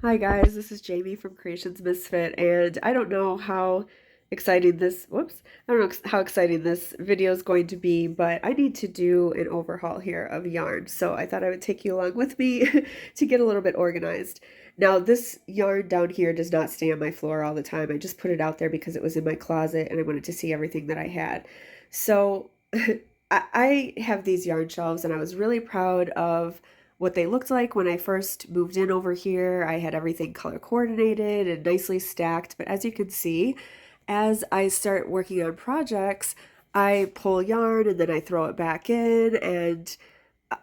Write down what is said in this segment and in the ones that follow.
Hi guys, this is Jamie from Creations Misfit, and I don't know how exciting this, whoops, I don't know how exciting this video is going to be, but I need to do an overhaul here of yarn. So I thought I would take you along with me to get a little bit organized. Now this yarn down here does not stay on my floor all the time. I just put it out there because it was in my closet and I wanted to see everything that I had. So I have these yarn shelves and I was really proud of what they looked like when I first moved in over here. I had everything color coordinated and nicely stacked, but as you can see, as I start working on projects, I pull yarn and then I throw it back in, and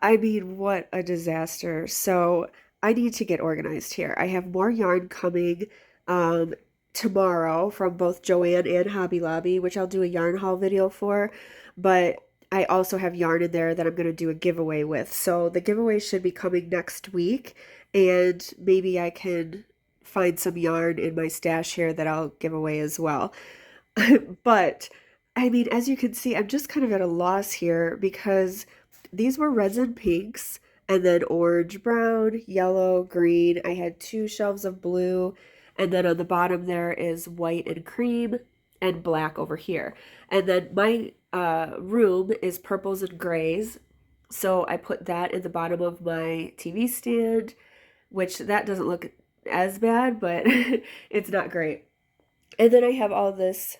I mean, what a disaster. So I need to get organized here. I have more yarn coming um, tomorrow from both Joann and Hobby Lobby, which I'll do a yarn haul video for, but I also have yarn in there that I'm going to do a giveaway with. So the giveaway should be coming next week, and maybe I can find some yarn in my stash here that I'll give away as well. But I mean, as you can see, I'm just kind of at a loss here because these were resin pinks and then orange, brown, yellow, green. I had two shelves of blue, and then on the bottom there is white and cream and black over here. And then my room is purples and grays. So I put that in the bottom of my TV stand, which that doesn't look as bad, but it's not great. And then I have all this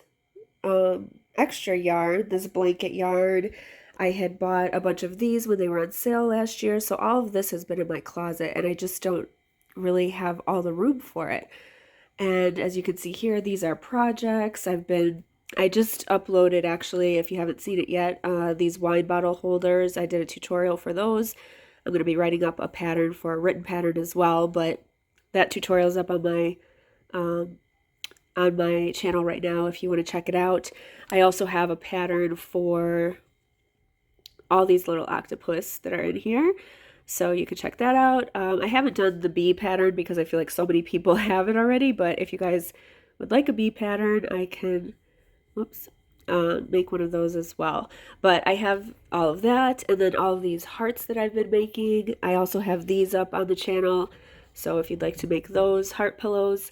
extra yarn, this blanket yarn. I had bought a bunch of these when they were on sale last year, so all of this has been in my closet, and I just don't really have all the room for it. And as you can see here, these are projects. I just uploaded, actually, if you haven't seen it yet, these wine bottle holders. I did a tutorial for those. I'm going to be writing up a pattern for a written pattern as well, but that tutorial is up on my channel right now if you want to check it out. I also have a pattern for all these little octopus that are in here, so you can check that out. I haven't done the bee pattern because I feel like so many people have it already, but if you guys would like a bee pattern, I can, whoops, make one of those as well. But I have all of that, and then all of these hearts that I've been making. I also have these up on the channel, so if you'd like to make those heart pillows.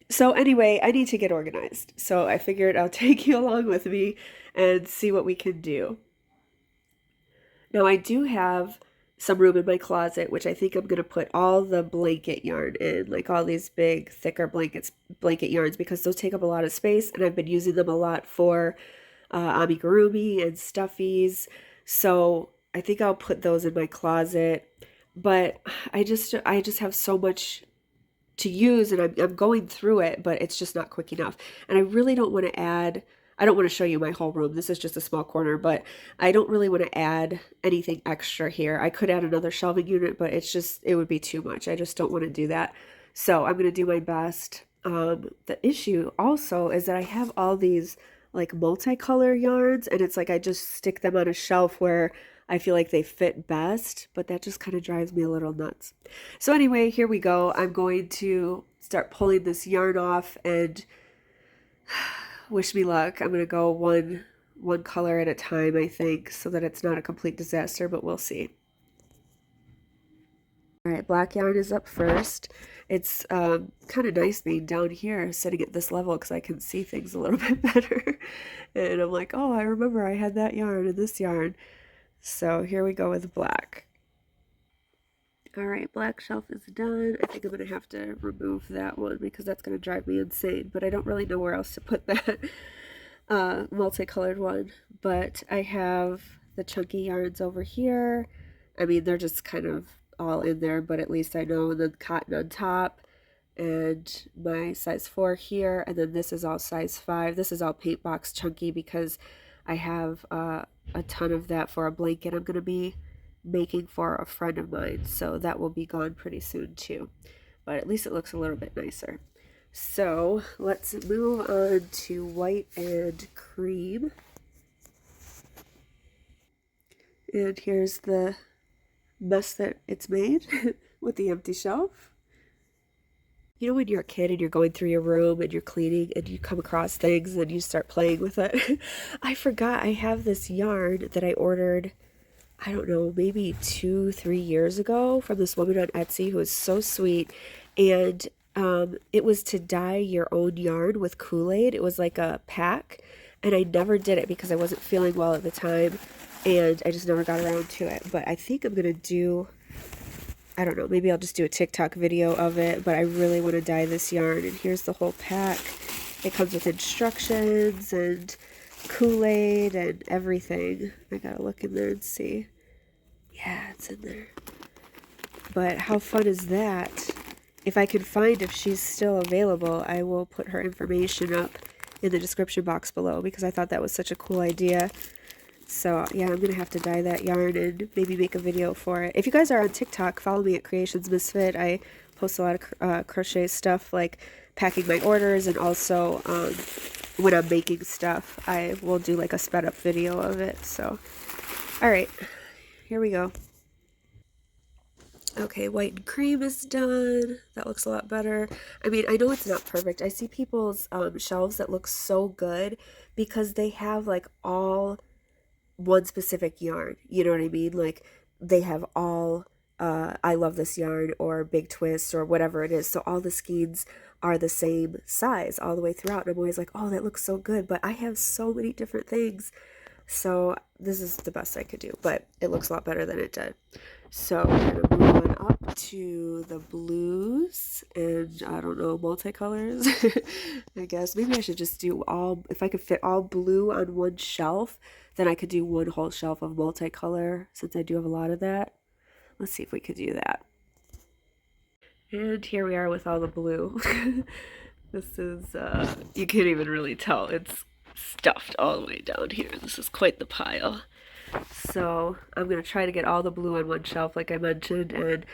So anyway, I need to get organized. So I figured I'll take you along with me and see what we can do. Now I do have some room in my closet, which I think I'm going to put all the blanket yarn in, like all these big, thicker blanket yarns, because those take up a lot of space, and I've been using them a lot for amigurumi and stuffies. So I think I'll put those in my closet. But I just have so much to use, and I'm going through it, but it's just not quick enough. And I really don't want to add, I don't want to show you my whole room. This is just a small corner, but I don't really want to add anything extra here. I could add another shelving unit, but it would be too much. I just don't want to do that. So I'm going to do my best. The issue also is that I have all these like multicolor yarns, and it's like I just stick them on a shelf where I feel like they fit best, but that just kind of drives me a little nuts. So anyway, here we go. I'm going to start pulling this yarn off, and wish me luck. I'm going to go one color at a time, I think, so that it's not a complete disaster, but we'll see. All right, black yarn is up first. It's kind of nice being down here, sitting at this level, because I can see things a little bit better. And I'm like, oh, I remember I had that yarn and this yarn. So here we go with black. All right, black shelf is done. I think I'm going to have to remove that one because that's going to drive me insane, but I don't really know where else to put that multicolored one. But I have the chunky yarns over here. I mean, they're just kind of all in there, but at least I know. And then cotton on top, and my size 4 here, and then this is all size 5. This is all paint box chunky because I have a ton of that for a blanket I'm going to be making for a friend of mine, so that will be gone pretty soon too, but at least it looks a little bit nicer. So let's move on to white and cream, and here's the mess that it's made with the empty shelf. You know when you're a kid and you're going through your room and you're cleaning and you come across things and you start playing with it? I forgot I have this yarn that I ordered, I don't know, maybe 2-3 years ago from this woman on Etsy who is so sweet. and it was to dye your own yarn with Kool-Aid. It was like a pack, and I never did it because I wasn't feeling well at the time, and I just never got around to it. But I think I'm gonna do, I don't know, maybe I'll just do a TikTok video of it, but I really want to dye this yarn. And here's the whole pack. It comes with instructions and Kool-Aid and everything. I gotta look in there and see. Yeah, it's in there. But how fun is that? If I can find if she's still available, I will put her information up in the description box below because I thought that was such a cool idea. So yeah, I'm gonna have to dye that yarn and maybe make a video for it. If you guys are on TikTok, follow me at Creations Misfit. I post a lot of crochet stuff, like packing my orders, and also when I'm making stuff, I will do like a sped up video of it. So, all right, here we go. Okay, white and cream is done. That looks a lot better. I mean, I know it's not perfect. I see people's shelves that look so good because they have like all one specific yarn. You know what I mean? Like they have all I love this yarn or big twist or whatever it is. So all the skeins are the same size all the way throughout. And I'm always like, oh, that looks so good. But I have so many different things. So this is the best I could do, but it looks a lot better than it did. So we're gonna move on up to the blues and I don't know, multicolors. I guess maybe I should just do all, if I could fit all blue on one shelf, then I could do one whole shelf of multicolor since I do have a lot of that. Let's see if we could do that. And here we are with all the blue. This is, you can't even really tell. It's stuffed all the way down here. This is quite the pile. So I'm going to try to get all the blue on one shelf like I mentioned and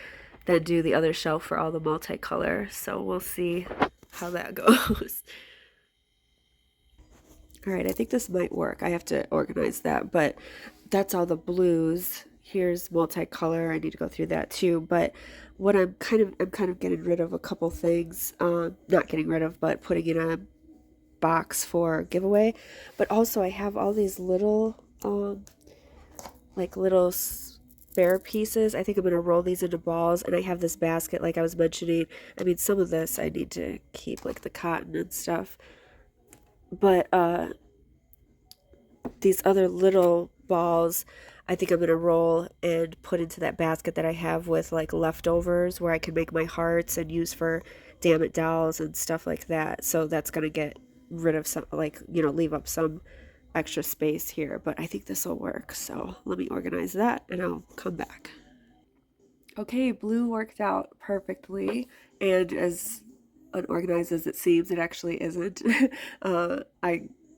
then do the other shelf for all the multicolor. So we'll see how that goes. All right, I think this might work. I have to organize that, but that's all the blues. Here's multicolor. I need to go through that too. But what I'm kind of getting rid of a couple things. Not getting rid of, but putting in a box for giveaway. But also I have all these little like little spare pieces. I think I'm gonna roll these into balls, and I have this basket like I was mentioning. I mean, some of this I need to keep, like the cotton and stuff, but these other little balls I think I'm gonna roll and put into that basket that I have with like leftovers where I can make my hearts and use for damn it dolls and stuff like that. So that's gonna get rid of some, like, you know, leave up some extra space here, but I think this will work. So let me organize that and I'll come back. Okay, blue worked out perfectly, and as unorganized as it seems, it actually isn't.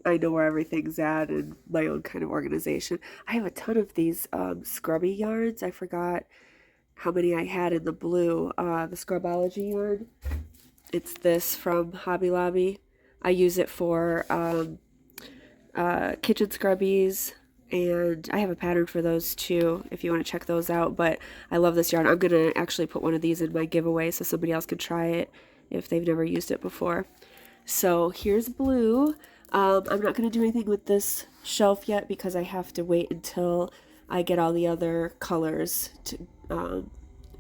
I know where everything's at and my own kind of organization. I have a ton of these scrubby yarns. I forgot how many I had in the blue. The Scrubology yarn. It's this from Hobby Lobby. I use it for kitchen scrubbies, and I have a pattern for those too if you want to check those out. But I love this yarn. I'm gonna actually put one of these in my giveaway so somebody else can try it if they've never used it before. So here's blue. I'm not gonna do anything with this shelf yet because I have to wait until I get all the other colors to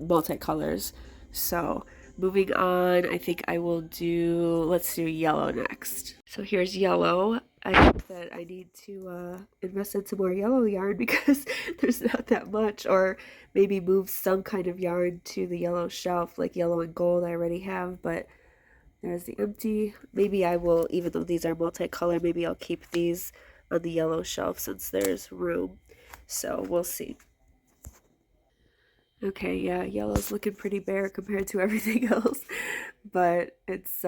multicolors. So moving on, I think I will do, let's do yellow next. So here's yellow. I think that I need to invest in some more yellow yarn because there's not that much, or maybe move some kind of yarn to the yellow shelf, like yellow and gold I already have, but there's the empty. Maybe I will, even though these are multicolor, maybe I'll keep these on the yellow shelf since there's room. So we'll see. Okay, yeah, yellow's looking pretty bare compared to everything else, but it's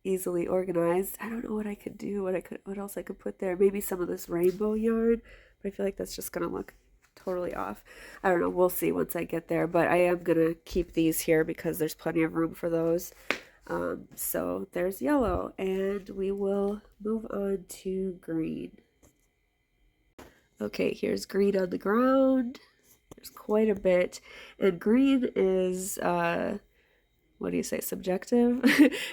easily organized. I don't know what I could do, what else I could put there. Maybe some of this rainbow yarn, but I feel like that's just gonna look totally off. I don't know, we'll see once I get there, but I am gonna keep these here because there's plenty of room for those. So there's yellow, and we will move on to green. Okay, here's green on the ground. There's quite a bit, and green is what do you say, subjective?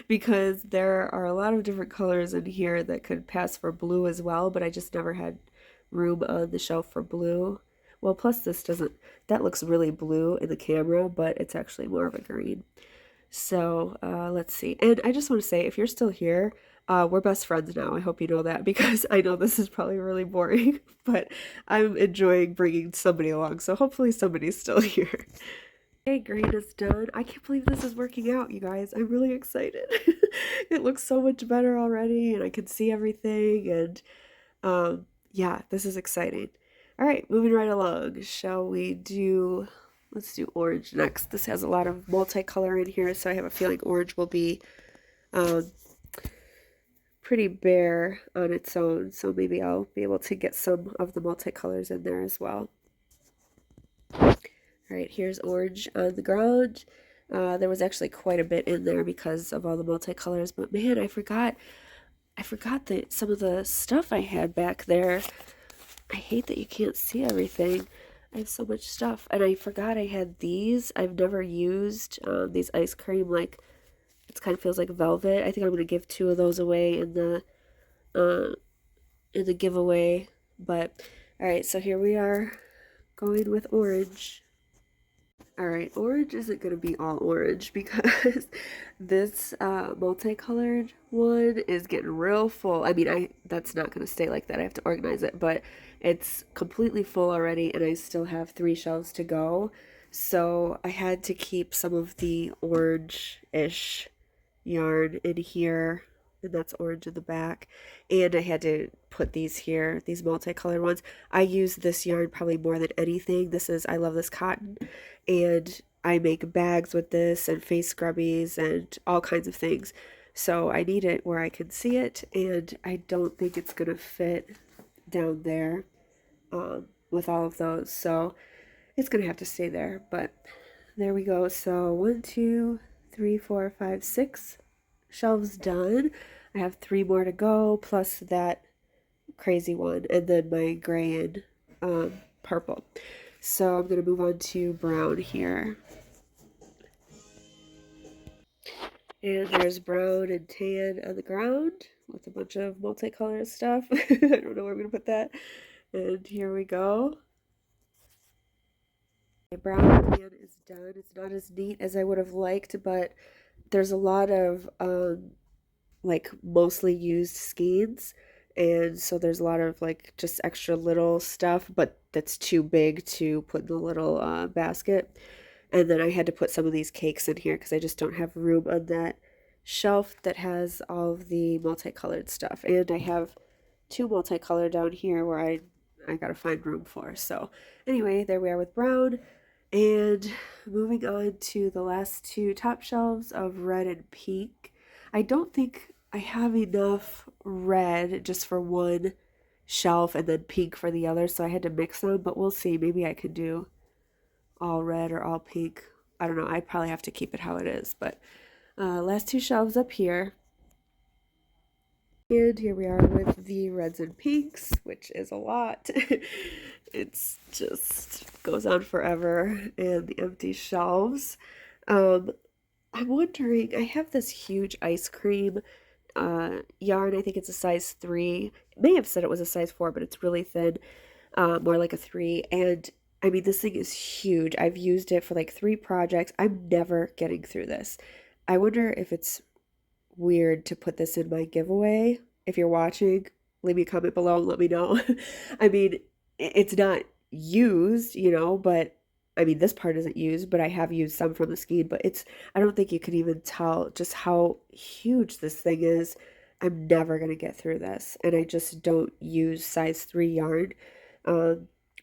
Because there are a lot of different colors in here that could pass for blue as well, but I just never had room on the shelf for blue. Well, plus this doesn't, that looks really blue in the camera, but it's actually more of a green. So let's see. And I just want to say, if you're still here, we're best friends now. I hope you know that because I know this is probably really boring, but I'm enjoying bringing somebody along. So hopefully somebody's still here. Okay, green is done. I can't believe this is working out, you guys. I'm really excited. It looks so much better already, and I can see everything. And yeah, this is exciting. All right, moving right along. Shall we do, let's do orange next. This has a lot of multicolor in here, so I have a feeling orange will be um, pretty bare on its own. So maybe I'll be able to get some of the multicolors in there as well. All right, here's orange on the ground. There was actually quite a bit in there because of all the multicolors, but man, I forgot that some of the stuff I had back there. I hate that you can't see everything. I have so much stuff, and I forgot I had these. I've never used these ice cream, like it kind of feels like velvet. I think I'm gonna give 2 of those away uh, in the giveaway. But all right, so here we are going with orange. All right, orange isn't going to be all orange because this multicolored one is getting real full. I mean, that's not going to stay like that. I have to organize it, but it's completely full already, and I still have 3 shelves to go. So I had to keep some of the orange-ish yarn in here, and that's orange in the back. And I had to put these here, these multicolored ones. I use this yarn probably more than anything. I love this cotton, and I make bags with this and face scrubbies and all kinds of things. So I need it where I can see it, and I don't think it's gonna fit down there with all of those. So it's gonna have to stay there, but there we go. So 1, 2, 3, 4, 5, 6 shelves done. I have 3 more to go, plus that crazy one, and then my gray and purple. So I'm going to move on to brown here. And there's brown and tan on the ground with a bunch of multicolored stuff. I don't know where I'm going to put that. And here we go. My brown and tan is done. It's not as neat as I would have liked, but there's a lot of like mostly used skeins, and so there's a lot of like just extra little stuff, but that's too big to put in the little basket. And then I had to put some of these cakes in here because I just don't have room on that shelf that has all of the multicolored stuff. And I have 2 multicolored down here where I gotta find room for. So anyway, there we are with brown. And moving on to the last 2 top shelves of red and pink. I don't think I have enough red just for one shelf and then pink for the other, so I had to mix them, but we'll see. Maybe I could do all red or all pink. I don't know. I probably have to keep it how it is, but last 2 shelves up here. And here we are with the reds and pinks, which is a lot. It's just goes on forever, and the empty shelves. I'm wondering, I have this huge ice cream yarn. I think it's a size 3. It may have said it was a size 4, but it's really thin, more like a 3. And I mean, this thing is huge. I've used it for like 3 projects. I'm never getting through this. I wonder if it's weird to put this in my giveaway. If you're watching, leave me a comment below and let me know. I mean, it's not used, but I mean, this part isn't used, but I have used some from the skein, but I don't think you can even tell just how huge this thing is. I'm never going to get through this. And I just don't use size 3 yarn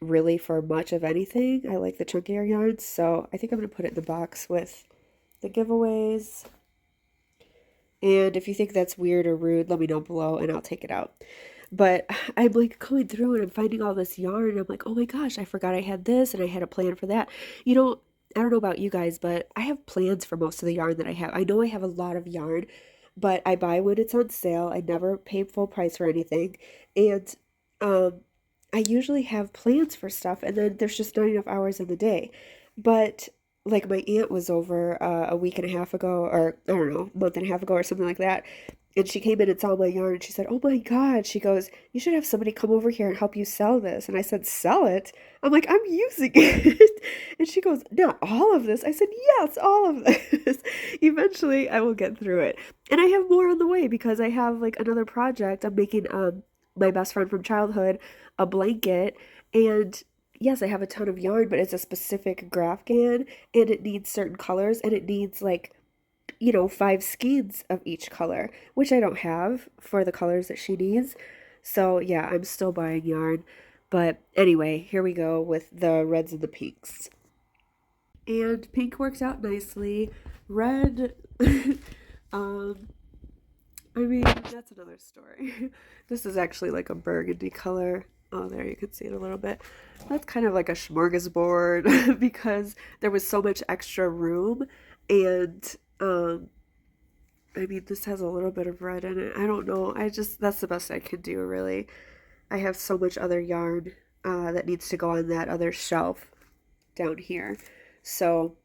really for much of anything. I like the chunkier yarns, so I think I'm going to put it in the box with the giveaways. And if you think that's weird or rude, let me know below and I'll take it out. But I'm like going through and I'm finding all this yarn and I'm like, oh my gosh, I forgot I had this and I had a plan for that. I don't know about you guys, but I have plans for most of the yarn that I have. I know I have a lot of yarn, but I buy when it's on sale. I never pay full price for anything. And I usually have plans for stuff and then there's just not enough hours in the day. But like my aunt was over a week and a half ago, or I don't know, month and a half ago or something like that. And she came in and saw my yarn and she said, "Oh my God." She goes, "You should have somebody come over here and help you sell this." And I said, "Sell it?" I'm like, "I'm using it." And she goes, "Not all of this." I said, "Yes, all of this." Eventually, I will get through it. And I have more on the way because I have like another project. I'm making my best friend from childhood a blanket. And yes, I have a ton of yarn, but it's a specific grafgan and it needs certain colors and it needs like 5 skeins of each color, which I don't have for the colors that she needs. So yeah, I'm still buying yarn. But anyway, here we go with the reds and the pinks. And pink works out nicely. Red, um, I mean, that's another story. This is actually like a burgundy color. Oh, there you can see it a little bit. That's kind of like a smorgasbord because there was so much extra room and I mean, this has a little bit of red in it. I don't know. That's the best I can do, really. I have so much other yarn that needs to go on that other shelf down here. So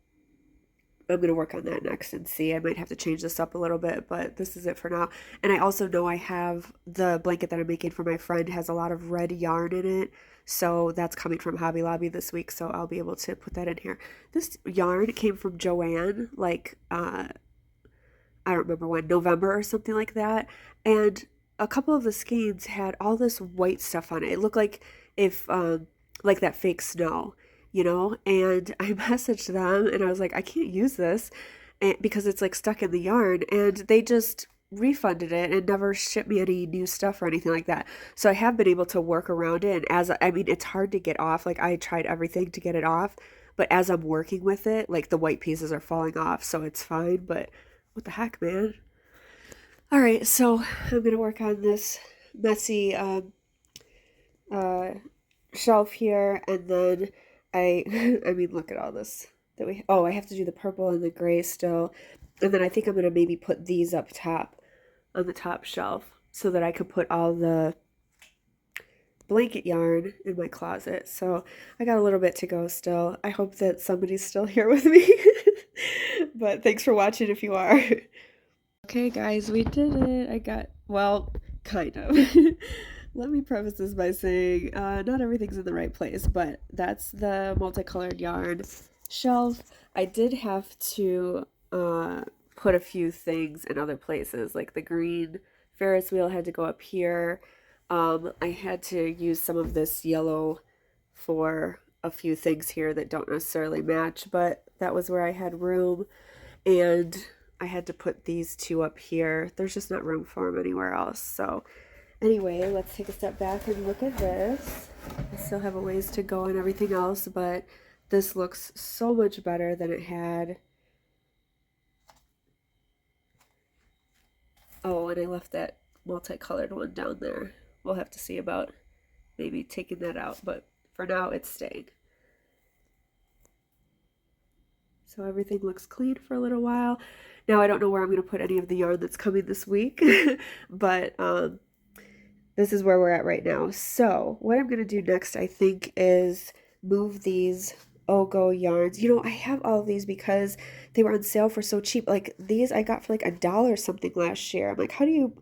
I'm going to work on that next and see. I might have to change this up a little bit, but this is it for now. And I also know I have the blanket that I'm making for my friend has a lot of red yarn in it. So that's coming from Hobby Lobby this week, so I'll be able to put that in here. This yarn came from Joanne, like I don't remember when, November or something like that. And a couple of the skeins had all this white stuff on it. It looked like if, like that fake snow, And I messaged them and I was like, I can't use this because it's like stuck in the yarn. And they just refunded it and never shipped me any new stuff or anything like that. So I have been able to work around it. And I mean, it's hard to get off. Like I tried everything to get it off. But as I'm working with it, like the white pieces are falling off. So it's fine. But what the heck, man? All right, so I'm gonna work on this messy uh, shelf here, and then I mean, look at all this that we. Oh, I have to do the purple and the gray still, and then I think I'm gonna maybe put these up top on the top shelf so that I can put all the blanket yarn in my closet. So I got a little bit to go still. I hope that somebody's still here with me. But thanks for watching if you are. Okay, guys, we did it. Well, kind of. Let me preface this by saying not everything's in the right place, but that's the multicolored yarn shelf. I did have to put a few things in other places, like the green Ferris wheel had to go up here. I had to use some of this yellow for a few things here that don't necessarily match, but that was where I had room. And I had to put these two up here. There's just not room for them anywhere else. So anyway, let's take a step back and look at this. I still have a ways to go and everything else, but this looks so much better than it had. Oh, and I left that multicolored one down there. We'll have to see about maybe taking that out, but for now it's staying. So everything looks clean for a little while. Now I don't know where I'm going to put any of the yarn that's coming this week, but this is where we're at right now. So what I'm going to do next, I think, is move these Ogo yarns. I have all of these because they were on sale for so cheap. Like these I got for like $1 something last year. I'm like, how do you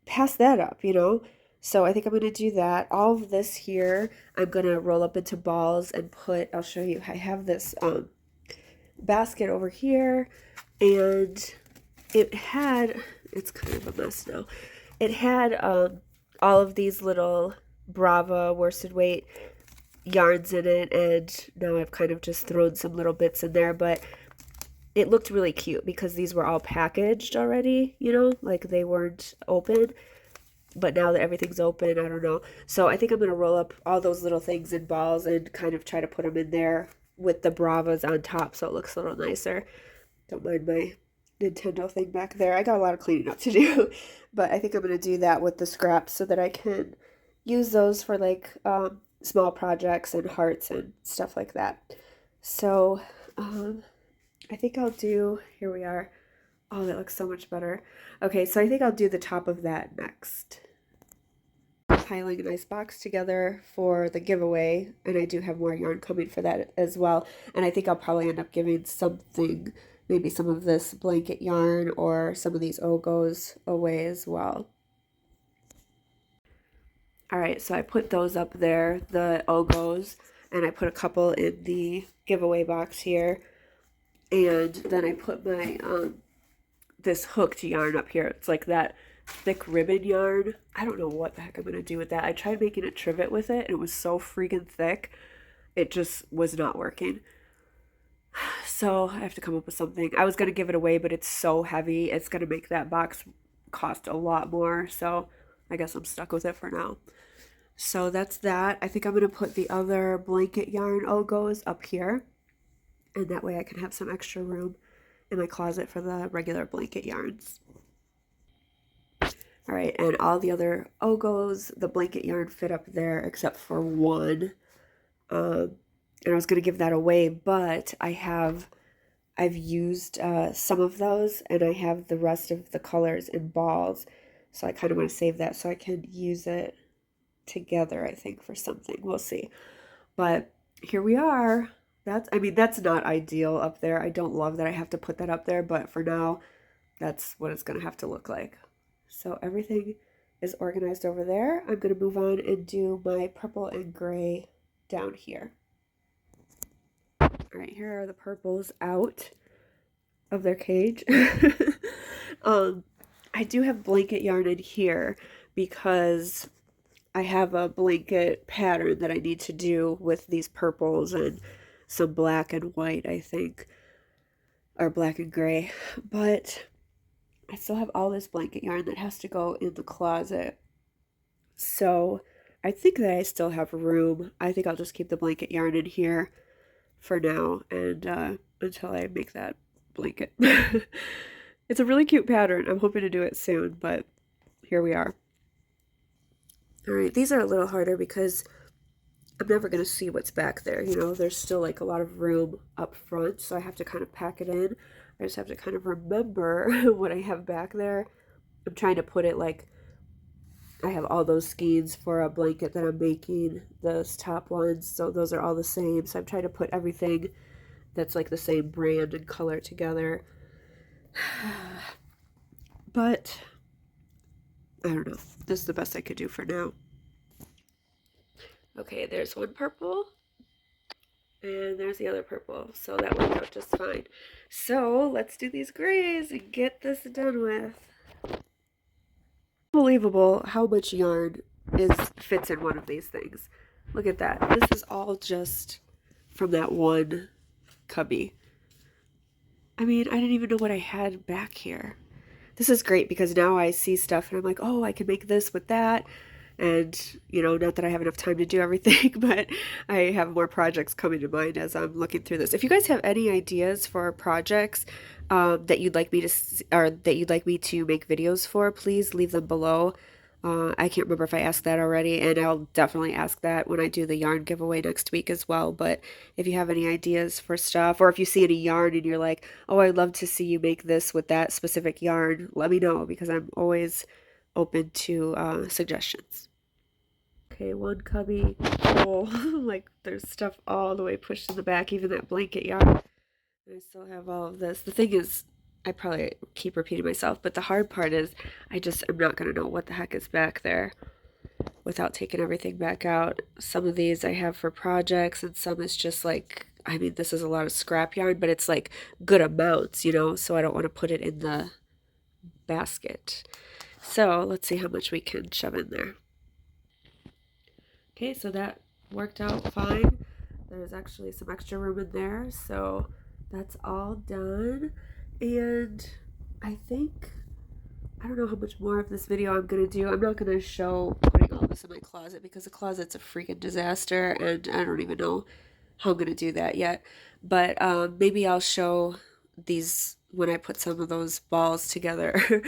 pass that up? So I think I'm going to do that. All of this here, I'm going to roll up into balls and I'll show you, I have this basket over here, and it's kind of a mess now. It had all of these little Brava worsted weight yarns in it, and now I've kind of just thrown some little bits in there, but it looked really cute because these were all packaged already, like they weren't open. But now that everything's open, I don't know. So I think I'm going to roll up all those little things in balls and kind of try to put them in there with the Bravas on top so it looks a little nicer. Don't mind my Nintendo thing back there. I got a lot of cleaning up to do. But I think I'm going to do that with the scraps so that I can use those for like small projects and hearts and stuff like that. So I think I'll do, here we are. Oh, that looks so much better. Okay, so I think I'll do the top of that next. Piling a nice box together for the giveaway, and I do have more yarn coming for that as well. And I think I'll probably end up giving something, maybe some of this blanket yarn or some of these Ogos away as well. All right, so I put those up there, the Ogos, and I put a couple in the giveaway box here. And then I put my this hooked yarn up here. It's like that thick ribbon yarn. I don't know what the heck I'm gonna do with that. I tried making a trivet with it and it was so freaking thick. It just was not working. So I have to come up with something. I was gonna give it away, but it's so heavy. It's gonna make that box cost a lot more. So I guess I'm stuck with it for now. So that's that. I think I'm gonna put the other blanket yarn Ogos up here. And that way I can have some extra room in my closet for the regular blanket yarns. All right, and all the other Ogos, the blanket yarn fit up there except for one. And I was gonna give that away, but I've used some of those and I have the rest of the colors in balls. So I kind of want to save that so I can use it together, I think, for something. We'll see. But here we are. That's not ideal up there. I don't love that I have to put that up there, but for now, that's what it's going to have to look like. So everything is organized over there. I'm going to move on and do my purple and gray down here. All right, here are the purples out of their cage. I do have blanket yarn in here because I have a blanket pattern that I need to do with these purples and some black and white, I think, or black and gray. But I still have all this blanket yarn that has to go in the closet. So I think that I still have room. I think I'll just keep the blanket yarn in here for now and until I make that blanket. It's a really cute pattern. I'm hoping to do it soon, but here we are. All right, these are a little harder because I'm never going to see what's back there. You know, there's still like a lot of room up front, so I have to kind of pack it in. I just have to kind of remember what I have back there. I'm trying to put it like I have all those skeins for a blanket that I'm making, those top ones, so those are all the same. So I'm trying to put everything that's like the same brand and color together. But I don't know. This is the best I could do for now. Okay, there's one purple. And there's the other purple. So that worked out just fine. So let's do these grays and get this done with. Unbelievable how much yarn fits in one of these things. Look at that. This is all just from that one cubby. I mean, I didn't even know what I had back here. This is great because now I see stuff and I'm like, oh, I can make this with that. And, you know, not that I have enough time to do everything, but I have more projects coming to mind as I'm looking through this. If you guys have any ideas for projects that you'd like me to, or that you'd like me to make videos for, please leave them below. I can't remember if I asked that already, and I'll definitely ask that when I do the yarn giveaway next week as well. But if you have any ideas for stuff, or if you see any yarn and you're like, oh, I'd love to see you make this with that specific yarn, let me know because I'm always open to suggestions. Okay, one cubby full. Like there's stuff all the way pushed in the back, even that blanket yarn. And I still have all of this. The thing is, I probably keep repeating myself, but the hard part is I'm not going to know what the heck is back there without taking everything back out. Some of these I have for projects and some is just like, I mean, this is a lot of scrap yarn, but it's like good amounts, you know, so I don't want to put it in the basket. So let's see how much we can shove in there. Okay, so that worked out fine. There's actually some extra room in there, so that's all done. And I think, I don't know how much more of this video I'm going to do. I'm not going to show putting all this in my closet because the closet's a freaking disaster and I don't even know how I'm going to do that yet. But maybe I'll show these when I put some of those balls together.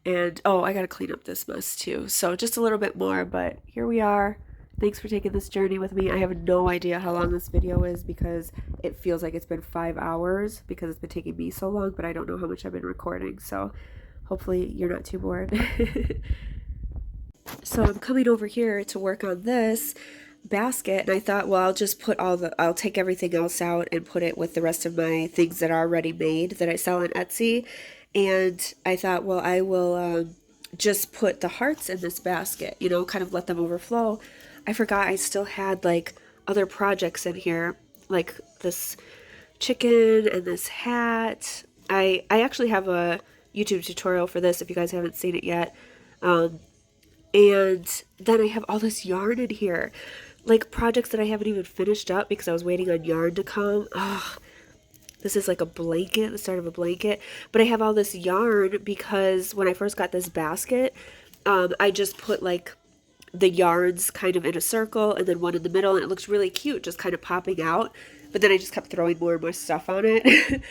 And, oh, I got to clean up this mess too. So just a little bit more, but here we are. Thanks for taking this journey with me. I have no idea how long this video is because it feels like it's been 5 hours because it's been taking me so long, but I don't know how much I've been recording. So hopefully you're not too bored. So I'm coming over here to work on this. basket, and I thought, well, I'll take everything else out and put it with the rest of my things that are already made that I sell on Etsy. And I thought, well, I will just put the hearts in this basket, kind of let them overflow. I forgot I still had like other projects in here, like this chicken and this hat. I actually have a YouTube tutorial for this if you guys haven't seen it yet. Um, and then I have all this yarn in here, like projects that I haven't even finished up because I was waiting on yarn to come. Ugh, this is like a blanket, the start of a blanket. But I have all this yarn because when I first got this basket, I just put like the yarns kind of in a circle and then one in the middle, and it looks really cute, just kind of popping out. But then I just kept throwing more and more stuff on it.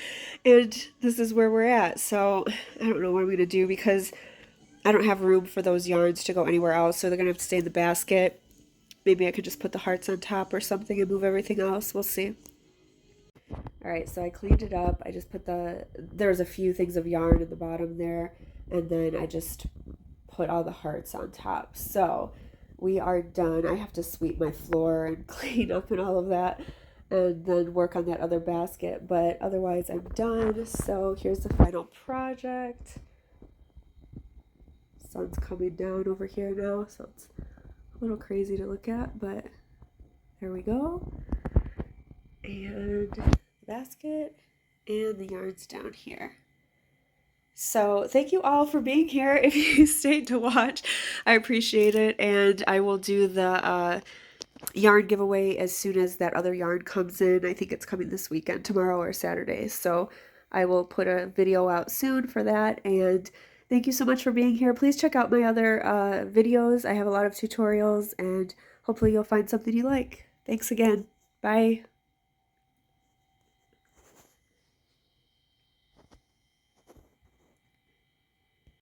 And this is where we're at. So I don't know what I'm going to do because I don't have room for those yarns to go anywhere else. So they're going to have to stay in the basket. Maybe I could just put the hearts on top or something and move everything else. We'll see. All right, so I cleaned it up. I just put there's a few things of yarn at the bottom there, and then I just put all the hearts on top. So we are done. I have to sweep my floor and clean up and all of that, and then work on that other basket. But otherwise, I'm done. So here's the final project. Sun's coming down over here now, so it's a little crazy to look at, but there we go. And basket and the yarns down here. So thank you all for being here. If you stayed to watch, I appreciate it. And I will do the yarn giveaway as soon as that other yarn comes in. I think it's coming this weekend, tomorrow or Saturday. So I will put a video out soon for that. And thank you so much for being here. Please check out my other videos. I have a lot of tutorials, and hopefully you'll find something you like. Thanks again. Bye.